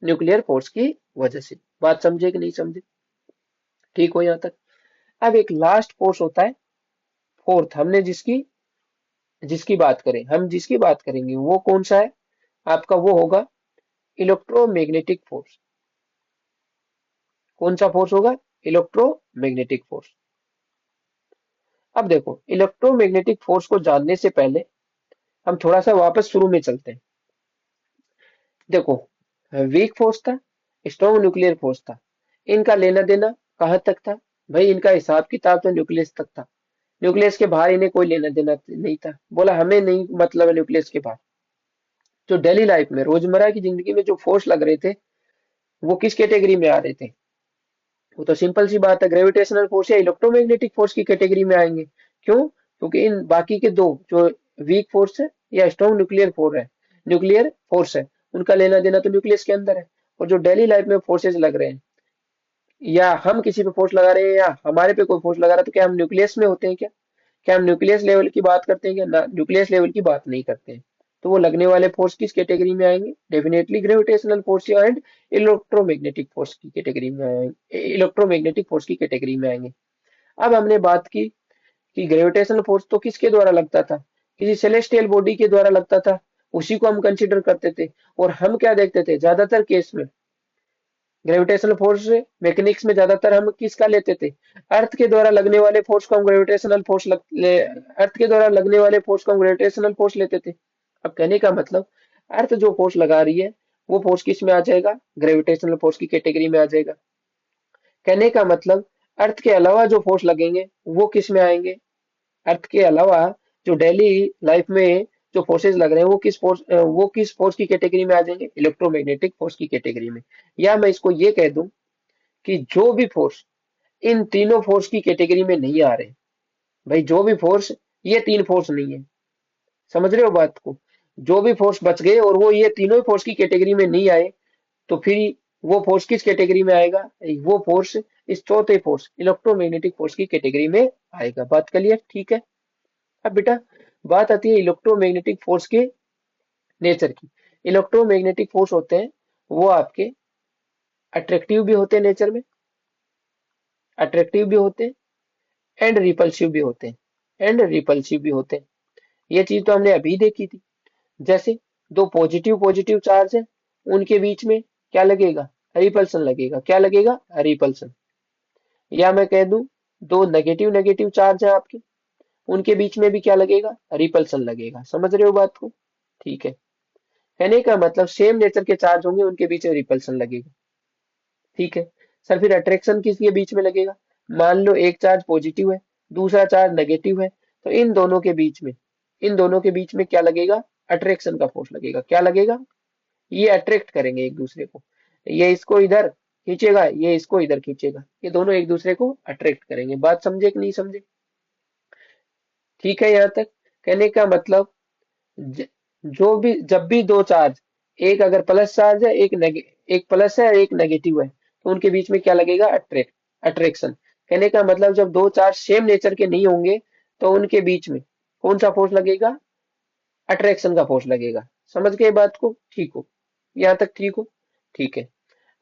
न्यूक्लियर फोर्स की वजह से। बात समझे कि नहीं समझे? ठीक हो यहाँ तक? अब एक लास्ट फोर्स होता है, फोर्थ, हमने जिसकी जिसकी बात करें, हम जिसकी बात करेंगे वो कौन सा है आपका? वो होगा इलेक्ट्रोमैग्नेटिक फोर्स। कौन सा फोर्स होगा? Electromagnetic force. अब देखो, इलेक्ट्रोमैग्नेटिक फोर्स को जानने से पहले हम थोड़ा सा वापस शुरू में चलते हैं। देखो, वीक फोर्स था, स्ट्रॉन्ग न्यूक्लियर फोर्स था, इनका लेना देना कहाँ तक था? भाई इनका हिसाब किताब तो न्यूक्लियस तक था। न्यूक्लियस के बाहर इन्हें कोई लेना देना नहीं था। बोला हमें नहीं मतलब है न्यूक्लियस के बाहर। जो डेली लाइफ में, रोजमर्रा की जिंदगी में जो फोर्स लग रहे थे, वो किस कैटेगरी में आ रहे थे? वो तो सिंपल सी बात है, ग्रेविटेशनल फोर्स या इलेक्ट्रोमैग्नेटिक फोर्स की कैटेगरी में आएंगे। क्यों? क्योंकि इन बाकी के दो, जो वीक फोर्स है या स्ट्रॉन्ग न्यूक्लियर फोर्स है, उनका लेना देना तो न्यूक्लियस के अंदर है। और जो डेली लाइफ में फोर्सेज लग रहे हैं, या हम किसी पे फोर्स लगा रहे हैं या हमारे पे कोई फोर्स लगा रहा है, तो क्या हम न्यूक्लियस में होते हैं क्या? क्या हम न्यूक्लियस लेवल की बात करते हैं क्या? ना, न्यूक्लियस लेवल की बात नहीं करते हैं। तो वो लगने वाले फोर्स किस कैटेगरी में आएंगे? Definitely gravitational force and electromagnetic force की कैटेगरी में आएंगे, इलेक्ट्रोमैग्नेटिक फोर्स की कैटेगरी में आएंगे। अब हमने बात की कि ग्रेविटेशनल फोर्स तो किसके द्वारा लगता था? किसी सेलेस्टियल बॉडी के द्वारा लगता था, उसी को हम कंसिडर करते थे। और हम क्या देखते थे ज्यादातर केस में? ग्रेविटेशनल फोर्स मैकेनिक्स में ज्यादातर हम किसका लेते थे? अर्थ के द्वारा लगने वाले फोर्स को हम अर्थ के द्वारा लगने वाले फोर्स को हम ग्रेविटेशनल फोर्स लेते थे। अब कहने का मतलब, अर्थ जो फोर्स लगा रही है, वो फोर्स किस में आ जाएगा? ग्रेविटेशनल फोर्स की कैटेगरी में आ जाएगा। कहने का मतलब, अर्थ के अलावा जो फोर्स लगेंगे वो किस में आएंगे? अर्थ के अलावा जो डेली लाइफ में जो फोर्सेस लग रहे हैं, वो किस फोर्स की कैटेगरी में आ जाएंगे? इलेक्ट्रोमैग्नेटिक फोर्स की कैटेगरी में। या मैं इसको ये कह दूं कि जो भी फोर्स इन तीनों फोर्स की कैटेगरी में नहीं आ रहे, भाई जो भी फोर्स, ये तीन फोर्स नहीं है, समझ रहे हो बात को? जो भी फोर्स बच गए और वो ये तीनों फोर्स की कैटेगरी में नहीं आए, तो फिर वो फोर्स किस कैटेगरी में आएगा? वो फोर्स इस चौथे फोर्स इलेक्ट्रोमैग्नेटिक फोर्स की कैटेगरी में आएगा। बात क्लियर? ठीक है। अब बेटा, बात आती है इलेक्ट्रोमैग्नेटिक फोर्स के नेचर की। इलेक्ट्रोमैग्नेटिक फोर्स होते हैं, वो आपके अट्रैक्टिव भी होते हैं नेचर में, अट्रैक्टिव भी होते हैं, एंड रिपल्सिव भी होते हैं, एंड रिपल्सिव भी होते हैं। ये चीज तो हमने अभी देखी थी। जैसे दो पॉजिटिव पॉजिटिव चार्ज है, उनके बीच में क्या लगेगा? रिपल्सन लगेगा। क्या लगेगा? रिपल्सन। या मैं कह दूं, दो नेगेटिव नेगेटिव चार्ज है आपके, उनके बीच में भी क्या लगेगा? रिपल्सन लगेगा। समझ रहे हो बात को? ठीक है। कहने का मतलब, सेम नेचर के चार्ज होंगे, उनके बीच में रिपल्सन लगेगा। ठीक है सर, फिर अट्रैक्शन किसके बीच में लगेगा? मान लो एक चार्ज पॉजिटिव है, दूसरा चार्ज नेगेटिव है, तो इन दोनों के बीच में क्या लगेगा? अट्रैक्शन का फोर्स लगेगा। क्या लगेगा? ये अट्रैक्ट करेंगे एक दूसरे को। ये इसको इधर खींचेगा, ये इसको इधर खींचेगा, ये दोनों एक दूसरे को अट्रैक्ट करेंगे। बात समझे कि नहीं समझे? ठीक है यहाँ तक? कहने का मतलब, जो भी, जब भी दो चार्ज, एक अगर प्लस चार्ज है, एक प्लस है, एक नेगेटिव है, तो उनके बीच में क्या लगेगा? अट्रैक्शन। कहने का मतलब, जब दो चार्ज सेम नेचर के नहीं होंगे, तो उनके बीच में कौन सा फोर्स लगेगा? अट्रैक्शन का फोर्स लगेगा। समझ गए बात को? ठीक हो यहाँ तक? ठीक हो? ठीक है।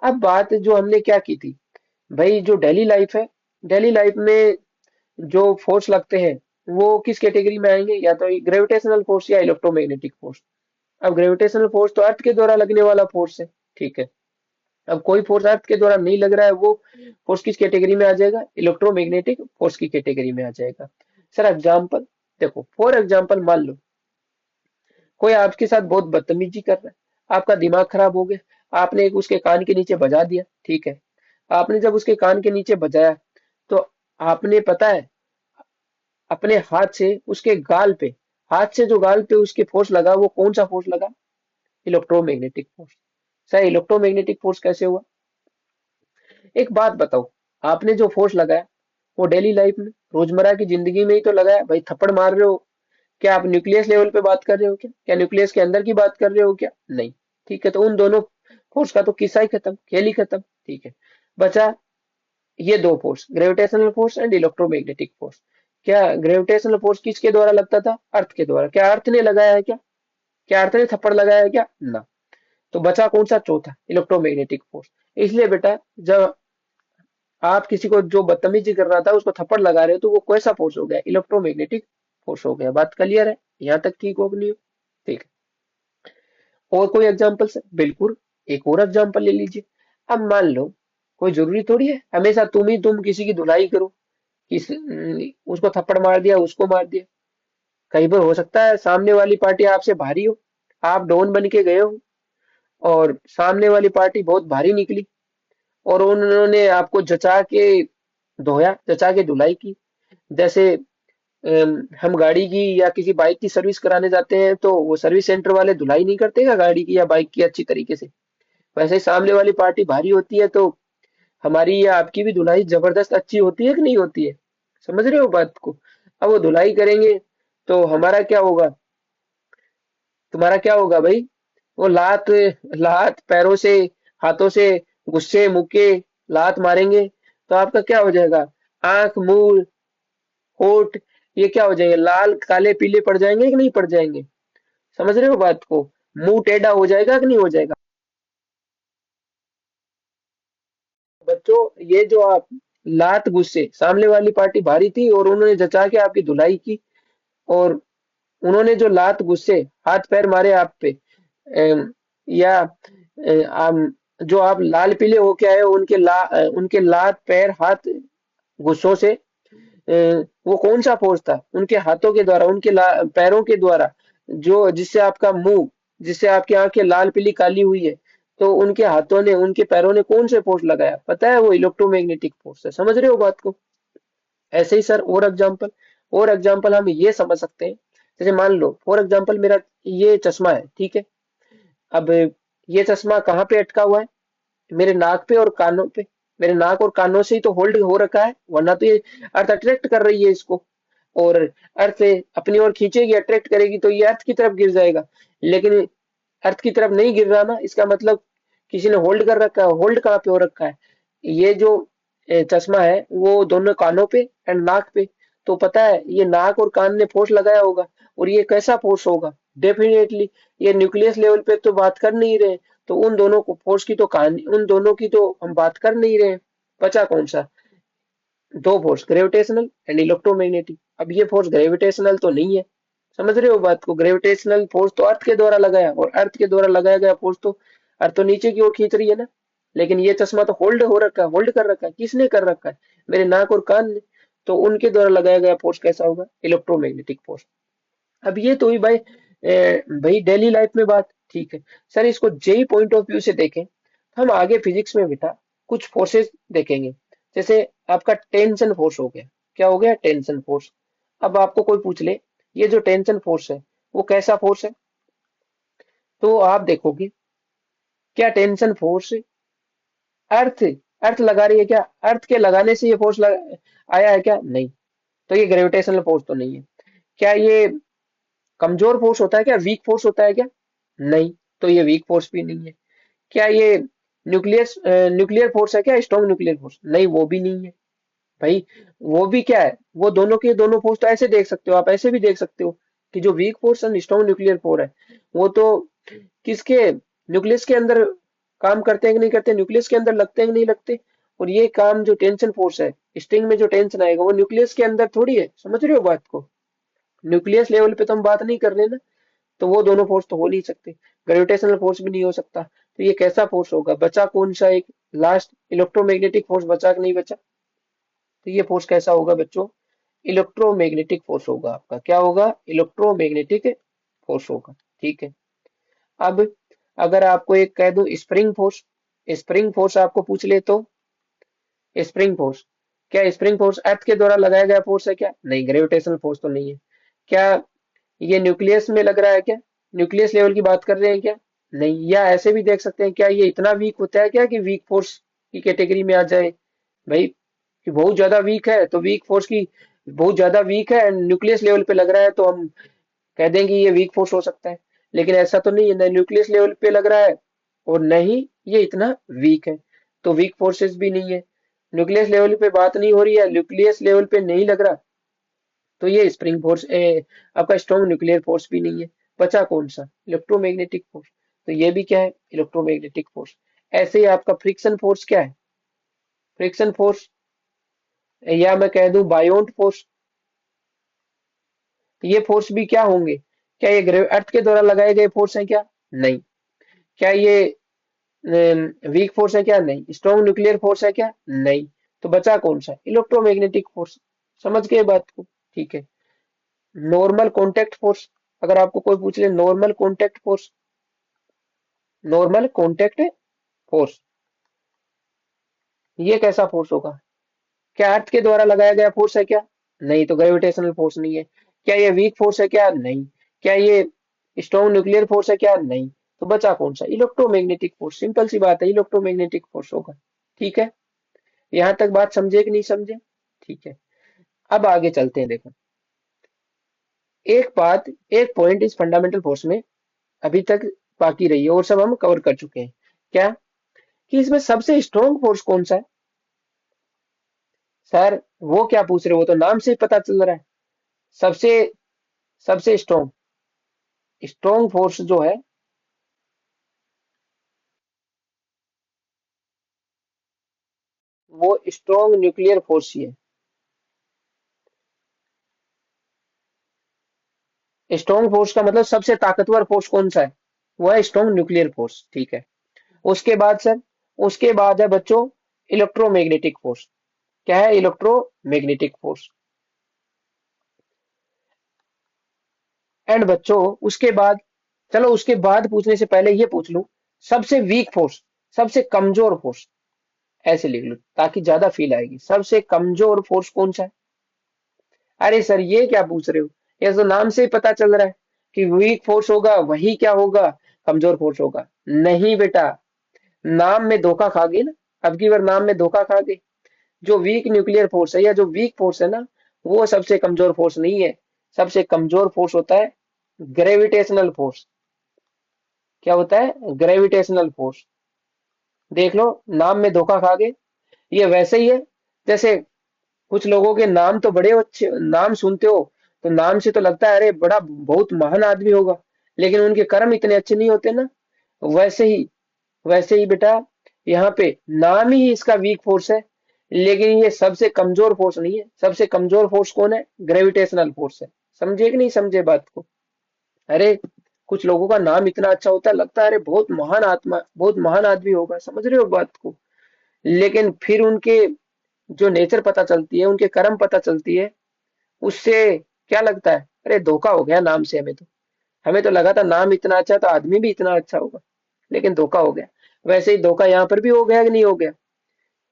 अब बात जो हमने क्या की थी, भाई जो डेली लाइफ है, डेली लाइफ में जो फोर्स लगते हैं, वो किस कैटेगरी में आएंगे? या तो ग्रेविटेशनल फोर्स या इलेक्ट्रोमैग्नेटिक फोर्स। अब ग्रेविटेशनल फोर्स तो अर्थ के द्वारा लगने वाला फोर्स है। ठीक है। अब कोई फोर्स अर्थ के द्वारा नहीं लग रहा है, वो फोर्स किस कैटेगरी में आ जाएगा? इलेक्ट्रोमैग्नेटिक फोर्स की कैटेगरी में आ जाएगा। सर एग्जाम्पल देखो, फॉर एग्जाम्पल मान लो कोई आपके साथ बहुत बदतमीजी कर रहा है, आपका दिमाग खराब हो गया, आपने एक उसके कान के नीचे बजा दिया। ठीक है। आपने जब उसके कान के नीचे बजाया, तो आपने, पता है, अपने हाथ से उसके गाल पे, हाथ से जो गाल पे उसके फोर्स लगा, वो कौन सा फोर्स लगा? Electromagnetic force. Sir electromagnetic force कैसे हुआ? एक बात बताओ, आपने जो फोर्स लगाया वो डेली लाइफ में रोजमर्रा की जिंदगी में ही तो लगाया भाई। थप्पड़ मार रहे हो, क्या आप न्यूक्लियस लेवल पे बात कर रहे हो? क्या न्यूक्लियस के अंदर की बात कर रहे हो क्या? नहीं। ठीक है, तो उन दोनों फोर्स का तो किस्सा ही खत्म, खेल ही खत्म। ठीक है, बचा ये दो force, gravitational force and electromagnetic force. क्या ग्रेविटेशनल फोर्स किसके द्वारा लगता था? अर्थ के द्वारा। क्या अर्थ ने लगाया है क्या? क्या अर्थ ने थप्पड़ लगाया है क्या? ना। तो बचा कौन सा? चौथा, इलेक्ट्रोमैग्नेटिक फोर्स। इसलिए बेटा, जब आप किसी को जो बदतमीजी कर रहा था उसको थप्पड़ लगा रहे हो तो वो कैसा फोर्स हो गया? इलेक्ट्रोमैग्नेटिक फोर्स हो गया। बात क्लियर है? यहाँ तक ठीक हो कि नहीं हो? ठीक है। और कोई एग्जांपल सर? बिल्कुल। एक और एग्जांपल ले लीजिए। अब मान लो, कोई जरूरी थोड़ी है हमेशा तुम किसी की धुलाई करो, उसको थप्पड़ मार दिया, उसको मार दिया। कई बार हो सकता है सामने वाली पार्टी आपसे भारी हो, आप डॉन बन के गए हो और सामने वाली पार्टी बहुत भारी निकली और उन्होंने आपको जचा के धोया, जचा के धुलाई की। जैसे हम गाड़ी की या किसी बाइक की सर्विस कराने जाते हैं तो वो सर्विस सेंटर वाले धुलाई नहीं करते क्या गाड़ी की या बाइक की अच्छी तरीके से? वैसे ही सामने वाली पार्टी भारी होती है तो हमारी या आपकी भी धुलाई जबरदस्त अच्छी होती है कि नहीं होती है? समझ रहे हो बात को? अब वो धुलाई करेंगे तो हमारा क्या होगा? तुम्हारा क्या होगा भाई? वो लात लात पैरों से, हाथों से, गुस्से मुक्के लात मारेंगे तो आपका क्या हो जाएगा? आंख, मुंह, होठ, ये क्या हो जाएंगे? लाल काले पीले पड़ जाएंगे कि नहीं पड़ जाएंगे? समझ रहे हो बात को? मुंह टेढ़ा हो जाएगा कि नहीं हो जाएगा? बच्चों, ये जो आप लात गुस्से, सामने वाली पार्टी भारी थी और उन्होंने जचा के आपकी धुलाई की और उन्होंने जो लात गुस्से हाथ पैर मारे आप पे, या जो आप लाल पीले होके आए हो उनके लात पैर हाथ गुस्सों से, वो कौन सा फोर्स था? उनके हाथों के द्वारा, पैरों के द्वारा, जो जिससे आपका मुंह, जिससे आपकी आंखें लाल पीली काली हुई है, तो उनके हाथों ने, उनके पैरों ने कौन से फोर्स लगाया? पता है? वो इलेक्ट्रोमैग्नेटिक फोर्स है। समझ रहे हो बात को? ऐसे ही सर और एग्जाम्पल हम ये समझ सकते हैं। जैसे मान लो फॉर एग्जाम्पल मेरा ये चश्मा है, ठीक है। अब ये चश्मा कहाँ पे अटका हुआ है? मेरे नाक पे और कानों पे। मेरे नाक और कानों से ही तो होल्ड हो रखा है, वरना तो ये अर्थ अट्रैक्ट कर रही है इसको, और अर्थ अपनी ओर खींचेगी, अट्रैक्ट करेगी तो ये अर्थ की तरफ गिर जाएगा। लेकिन अर्थ की तरफ नहीं गिर रहा ना, इसका मतलब किसी ने होल्ड कर रखा है। होल्ड कहाँ पे हो रखा है? ये जो चश्मा है वो दोनों कानों पे एंड नाक पे। तो पता है ये नाक और कान ने फोर्स लगाया होगा, और ये कैसा फोर्स होगा? डेफिनेटली ये न्यूक्लियस लेवल पे तो बात कर नहीं रहे, तो उन दोनों को फोर्स की तो कहानी, उन दोनों की तो हम बात कर नहीं रहे। बचा कौन सा? दो फोर्स, ग्रेविटेशनल एंड इलेक्ट्रोमैग्नेटिक। अब ये फोर्स ग्रेविटेशनल तो नहीं है। समझ रहे हो बात को? ग्रेविटेशनल फोर्स तो अर्थ के द्वारा लगाया, और अर्थ के द्वारा लगाया गया फोर्स तो अर्थ तो नीचे की ओर खींच रही है ना। लेकिन ये चश्मा तो होल्ड हो रखा है, होल्ड कर रखा है। किसने कर रखा है? मेरे नाक और कान ने। तो उनके द्वारा लगाया गया फोर्स कैसा होगा? Electromagnetic force. अब ये तो हुई भाई भाई डेली लाइफ में बात। ठीक है सर, इसको जेई पॉइंट ऑफ व्यू से देखें तो हम आगे फिजिक्स में बेटा कुछ फोर्सेस देखेंगे। जैसे आपका टेंशन फोर्स हो गया। क्या हो गया? Tension force. अब आपको कोई पूछ ले ये जो टेंशन फोर्स है वो कैसा फोर्स है, तो आप देखोगे क्या टेंशन फोर्स अर्थ अर्थ लगा रही है क्या? अर्थ के लगाने से ये फोर्स आया है क्या? नहीं। तो ये ग्रेविटेशनल फोर्स तो नहीं है। क्या ये कमजोर फोर्स होता है क्या? वीक फोर्स होता है क्या? नहीं। तो ये वीक फोर्स भी नहीं है। क्या ये न्यूक्लियर फोर्स है क्या? Strong nuclear force? नहीं, वो भी नहीं है भाई। वो भी क्या है? वो दोनों के दोनों फोर्स तो ऐसे देख सकते हो, आप ऐसे भी देख सकते हो कि जो weak force and strong nuclear force है वो तो किसके, न्यूक्लियस के अंदर काम करते हैं कि नहीं करते, न्यूक्लियस के अंदर लगते हैं कि नहीं लगते। और ये काम जो टेंशन फोर्स है, स्ट्रिंग में जो टेंशन आएगा वो न्यूक्लियस के अंदर थोड़ी है। समझ रहे हो बात को? न्यूक्लियस लेवल पे तो हम बात नहीं कर रहे ना। तो वो दोनों फोर्स तो हो नहीं सकते। ग्रेविटेशनल फोर्स भी नहीं हो सकता। तो ये कैसा फोर्स होगा? बचा कौन सा? एक लास्ट इलेक्ट्रोमैग्नेटिक फोर्स बचा कि नहीं बचा? तो ये फोर्स कैसा होगा बच्चों? इलेक्ट्रोमैग्नेटिक फोर्स होगा आपका। क्या होगा? इलेक्ट्रोमैग्नेटिक फोर्स होगा। ठीक है। अब अगर आपको एक कह दूं स्प्रिंग फोर्स, स्प्रिंग फोर्स आपको पूछ ले तो स्प्रिंग फोर्स, क्या स्प्रिंग फोर्स अर्थ के द्वारा लगाया गया फोर्स है क्या? नहीं, ग्रेविटेशनल फोर्स तो नहीं है। क्या ये न्यूक्लियस में लग रहा है क्या? न्यूक्लियस लेवल की बात कर रहे हैं क्या? नहीं, या ऐसे भी देख सकते हैं, क्या ये इतना वीक होता है क्या कि वीक फोर्स की कैटेगरी में आ जाए? भाई कि बहुत ज्यादा वीक है तो वीक फोर्स की, बहुत ज्यादा वीक है एंड न्यूक्लियस लेवल पे लग रहा है तो हम कह देंगे ये वीक फोर्स हो सकता है। लेकिन ऐसा तो नहीं है, न न्यूक्लियस लेवल पे लग रहा है और न ही ये इतना वीक है, तो वीक फोर्सेस भी नहीं है। न्यूक्लियस लेवल पे बात नहीं हो रही है, न्यूक्लियस लेवल पे नहीं लग रहा, तो ये स्प्रिंग फोर्स आपका स्ट्रॉन्ग न्यूक्लियर फोर्स भी नहीं है। बचा कौन सा? Electromagnetic force. तो ये भी क्या है? Electromagnetic force. ऐसे ही आपका फ्रिक्शन फोर्स क्या है? फ्रिक्शन फोर्स, या मैं कह दूं बायोंट फोर्स। ये फोर्स भी क्या होंगे? क्या ये अर्थ के द्वारा लगाए गए फोर्स है क्या? नहीं। क्या ये वीक फोर्स है क्या? नहीं। स्ट्रॉन्ग न्यूक्लियर फोर्स है क्या? नहीं। तो बचा कौन सा? Electromagnetic force. समझ गए बात को? ठीक है। नॉर्मल कॉन्टेक्ट फोर्स, अगर आपको कोई पूछ ले normal contact force, normal contact force, ये कैसा फोर्स होगा? क्या अर्थ के द्वारा लगाया गया फोर्स है क्या? नहीं। तो ग्रेविटेशनल फोर्स नहीं है। क्या ये वीक फोर्स है क्या? नहीं। क्या ये स्ट्रॉन्ग न्यूक्लियर फोर्स है क्या? नहीं। तो बचा कौन सा? Electromagnetic force. सिंपल सी बात है, इलेक्ट्रोमैग्नेटिक फोर्स होगा। ठीक है, यहां तक बात समझे कि नहीं समझे? ठीक है, अब आगे चलते हैं। देखो, एक बात, एक पॉइंट इस फंडामेंटल फोर्स में अभी तक बाकी रही है और सब हम कवर कर चुके हैं। क्या? कि इसमें सबसे स्ट्रॉन्ग फोर्स कौन सा है? सर वो क्या पूछ रहे हो, वो तो नाम से ही पता चल रहा है। सबसे सबसे स्ट्रॉन्ग, स्ट्रॉन्ग फोर्स जो है वो स्ट्रॉन्ग न्यूक्लियर फोर्स ही है। स्ट्रॉन्ग फोर्स का मतलब सबसे ताकतवर फोर्स कौन सा है? वो है स्ट्रॉन्ग न्यूक्लियर फोर्स। ठीक है। उसके बाद सर, उसके बाद है बच्चों इलेक्ट्रोमैग्नेटिक फोर्स। क्या है? Electromagnetic force. एंड बच्चों उसके बाद, चलो उसके बाद पूछने से पहले ये पूछ लूं, सबसे वीक फोर्स, सबसे कमजोर फोर्स, ऐसे लिख लो ताकि ज्यादा फील आएगी। सबसे कमजोर फोर्स कौन सा है? अरे सर ये क्या पूछ रहे हो, ये तो नाम से ही पता चल रहा है कि वीक फोर्स होगा वही क्या होगा? कमजोर फोर्स होगा। नहीं बेटा, नाम में धोखा खा गई ना, अब की बार नाम में धोखा खा गई। जो वीक न्यूक्लियर फोर्स है या जो वीक फोर्स है ना, वो सबसे कमजोर फोर्स नहीं है। सबसे कमजोर फोर्स होता है ग्रेविटेशनल फोर्स। क्या होता है? Gravitational force. देख लो, नाम में धोखा खा गए। ये वैसे ही है जैसे कुछ लोगों के नाम तो बड़े अच्छे, नाम सुनते हो तो नाम से तो लगता है अरे बड़ा बहुत महान आदमी होगा, लेकिन उनके कर्म इतने अच्छे नहीं होते ना। वैसे ही, वैसे ही बेटा, यहाँ पे नाम ही इसका वीक फोर्स है, लेकिन ये सबसे कमजोर फोर्स नहीं है। सबसे कमजोर फोर्स कौन है? ग्रेविटेशनल फोर्स है। समझे कि नहीं समझे बात को? अरे कुछ लोगों का नाम इतना अच्छा होता है, लगता है अरे बहुत महान आत्मा, बहुत महान आदमी होगा। समझ रहे हो बात को? लेकिन फिर उनके जो नेचर पता चलती है, उनके कर्म पता चलती है, उससे क्या लगता है? अरे धोखा हो गया नाम से। हमें तो लगा था नाम इतना अच्छा तो आदमी भी इतना अच्छा होगा, लेकिन धोखा हो गया। वैसे ही धोखा यहाँ पर भी हो गया कि नहीं हो गया?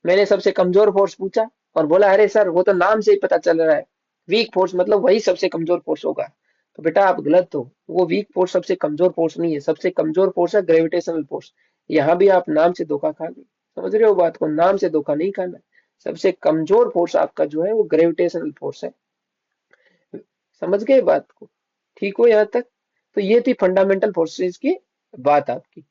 मैंने सबसे कमजोर फोर्स पूछा और बोला अरे सर वो तो नाम से ही पता चल रहा है, वीक फोर्स मतलब वही सबसे कमजोर फोर्स होगा। तो बेटा आप गलत हो, वो वीक फोर्स सबसे कमजोर फोर्स नहीं है। सबसे कमजोर फोर्स है ग्रेविटेशनल फोर्स। यहाँ भी आप नाम से धोखा खा गए। समझ रहे हो बात को? नाम से धोखा नहीं खाना। सबसे कमजोर फोर्स आपका जो है वो ग्रेविटेशनल फोर्स है। समझ गए बात को? ठीक हो यहाँ तक? तो ये थी फंडामेंटल फोर्सेस की बात आपकी।